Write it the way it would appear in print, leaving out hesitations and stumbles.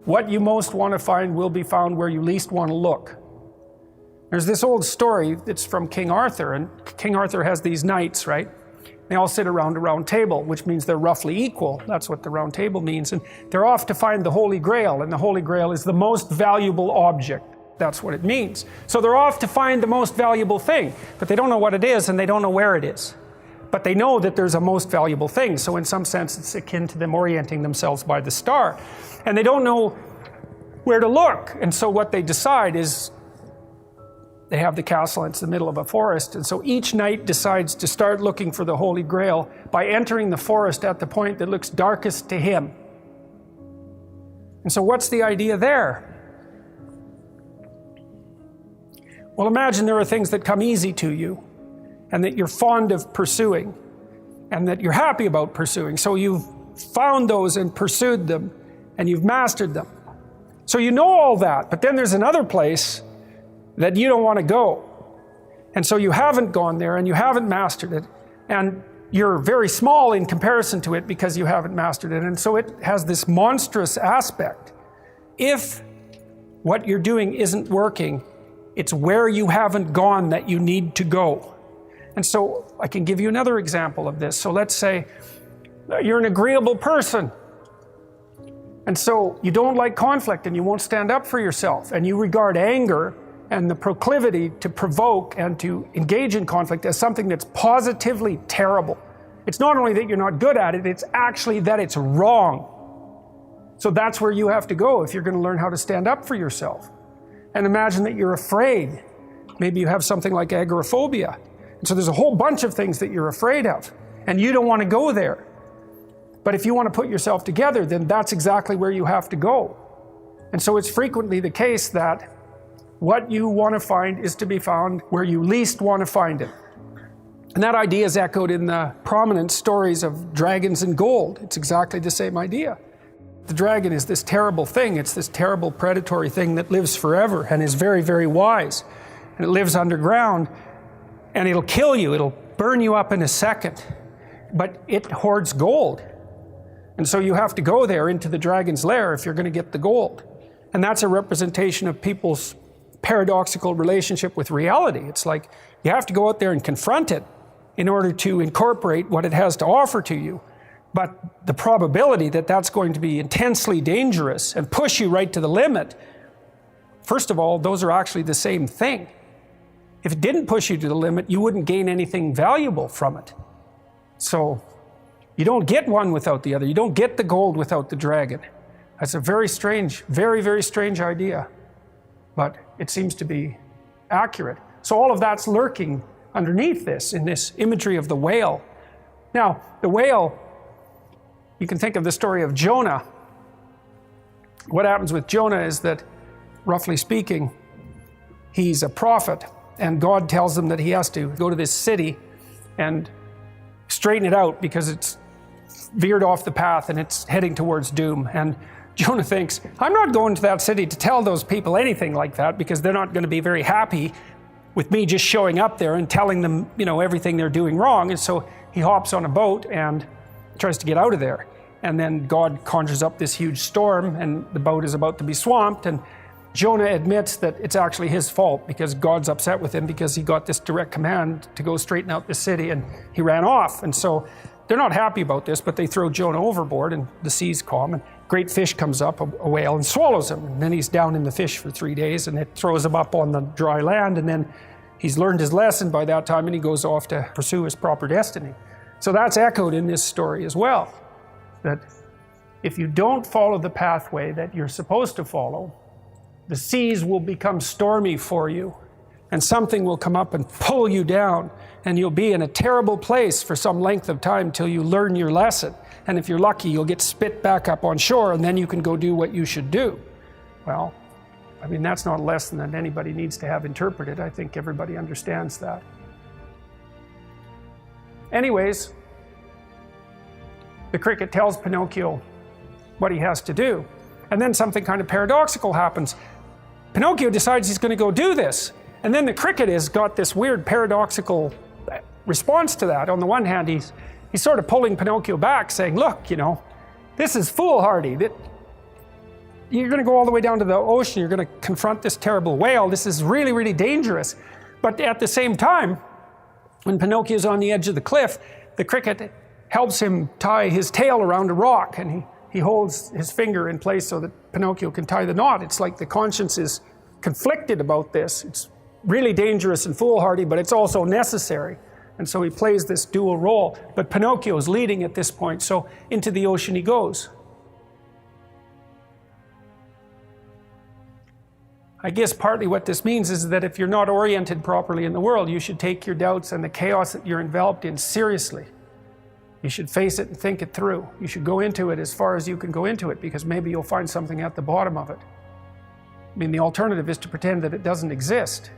what you most want to find will be found where you least want to look. There's this old story that's from King Arthur, and King Arthur has these knights, right? They all sit around a round table, which means they're roughly equal. That's what the round table means. And they're off to find the Holy Grail, and the Holy Grail is the most valuable object. That's what it means. So they're off to find the most valuable thing, but they don't know what it is and they don't know where it is. But they know that there's a most valuable thing, so in some sense it's akin to them orienting themselves by the star. And they don't know where to look, and so what they decide is they have the castle, and it's the middle of a forest, and so each knight decides to start looking for the Holy Grail by entering the forest at the point that looks darkest to him. And so what's the idea there? Well, imagine there are things that come easy to you, and that you're fond of pursuing, and that you're happy about pursuing. So you've found those and pursued them, and you've mastered them. So you know all that, but then there's another place that you don't want to go. And so you haven't gone there, and you haven't mastered it, and you're very small in comparison to it because you haven't mastered it, and so it has this monstrous aspect. If what you're doing isn't working, it's where you haven't gone that you need to go. And so I can give you another example of this. So let's say you're an agreeable person, and so you don't like conflict and you won't stand up for yourself, and you regard anger and the proclivity to provoke and to engage in conflict as something that's positively terrible. It's not only that you're not good at it, it's actually that it's wrong. So that's where you have to go if you're going to learn how to stand up for yourself. And imagine that you're afraid. Maybe you have something like agoraphobia. And so there's a whole bunch of things that you're afraid of, and you don't want to go there. But if you want to put yourself together, then that's exactly where you have to go. And so it's frequently the case that what you want to find is to be found where you least want to find it. And that idea is echoed in the prominent stories of dragons and gold. It's exactly the same idea. The dragon is this terrible thing. It's this terrible predatory thing that lives forever and is very, very wise. And it lives underground, and it'll kill you. It'll burn you up in a second. But it hoards gold. And so you have to go there into the dragon's lair if you're going to get the gold. And that's a representation of people's paradoxical relationship with reality. It's like you have to go out there and confront it in order to incorporate what it has to offer to you. But the probability that that's going to be intensely dangerous and push you right to the limit, first of all, those are actually the same thing. If it didn't push you to the limit, you wouldn't gain anything valuable from it. So you don't get one without the other. You don't get the gold without the dragon. That's a very strange, very, very strange idea. But it seems to be accurate. So all of that's lurking underneath this, in this imagery of the whale. Now, the whale, you can think of the story of Jonah. What happens with Jonah is that, roughly speaking, he's a prophet, and God tells him that he has to go to this city and straighten it out because it's veered off the path and it's heading towards doom. And Jonah thinks, I'm not going to that city to tell those people anything like that because they're not going to be very happy with me just showing up there and telling them, everything they're doing wrong. And so he hops on a boat and tries to get out of there. And then God conjures up this huge storm, and the boat is about to be swamped. And Jonah admits that it's actually his fault because God's upset with him because he got this direct command to go straighten out the city, and he ran off. And so they're not happy about this, but they throw Jonah overboard, and the sea's calm, and great fish comes up, a whale, and swallows him. And then he's down in the fish for 3 days, and it throws him up on the dry land, and then he's learned his lesson by that time, and he goes off to pursue his proper destiny. So that's echoed in this story as well, that if you don't follow the pathway that you're supposed to follow, the seas will become stormy for you, and something will come up and pull you down, and you'll be in a terrible place for some length of time till you learn your lesson. And if you're lucky, you'll get spit back up on shore, and then you can go do what you should do. Well, that's not a lesson that anybody needs to have interpreted. I think everybody understands that. Anyways, the cricket tells Pinocchio what he has to do. And then something kind of paradoxical happens. Pinocchio decides he's going to go do this. And then the cricket has got this weird paradoxical response to that. On the one hand, he's sort of pulling Pinocchio back, saying, look, this is foolhardy. you're going to go all the way down to the ocean, you're going to confront this terrible whale, this is really, really dangerous. But at the same time, when Pinocchio's on the edge of the cliff, the cricket helps him tie his tail around a rock, and he holds his finger in place so that Pinocchio can tie the knot. It's like the conscience is conflicted about this. It's really dangerous and foolhardy, but it's also necessary. And so he plays this dual role. But Pinocchio is leading at this point, so into the ocean he goes. I guess partly what this means is that if you're not oriented properly in the world, you should take your doubts and the chaos that you're enveloped in seriously. You should face it and think it through. You should go into it as far as you can go into it, because maybe you'll find something at the bottom of it. I mean, the alternative is to pretend that it doesn't exist.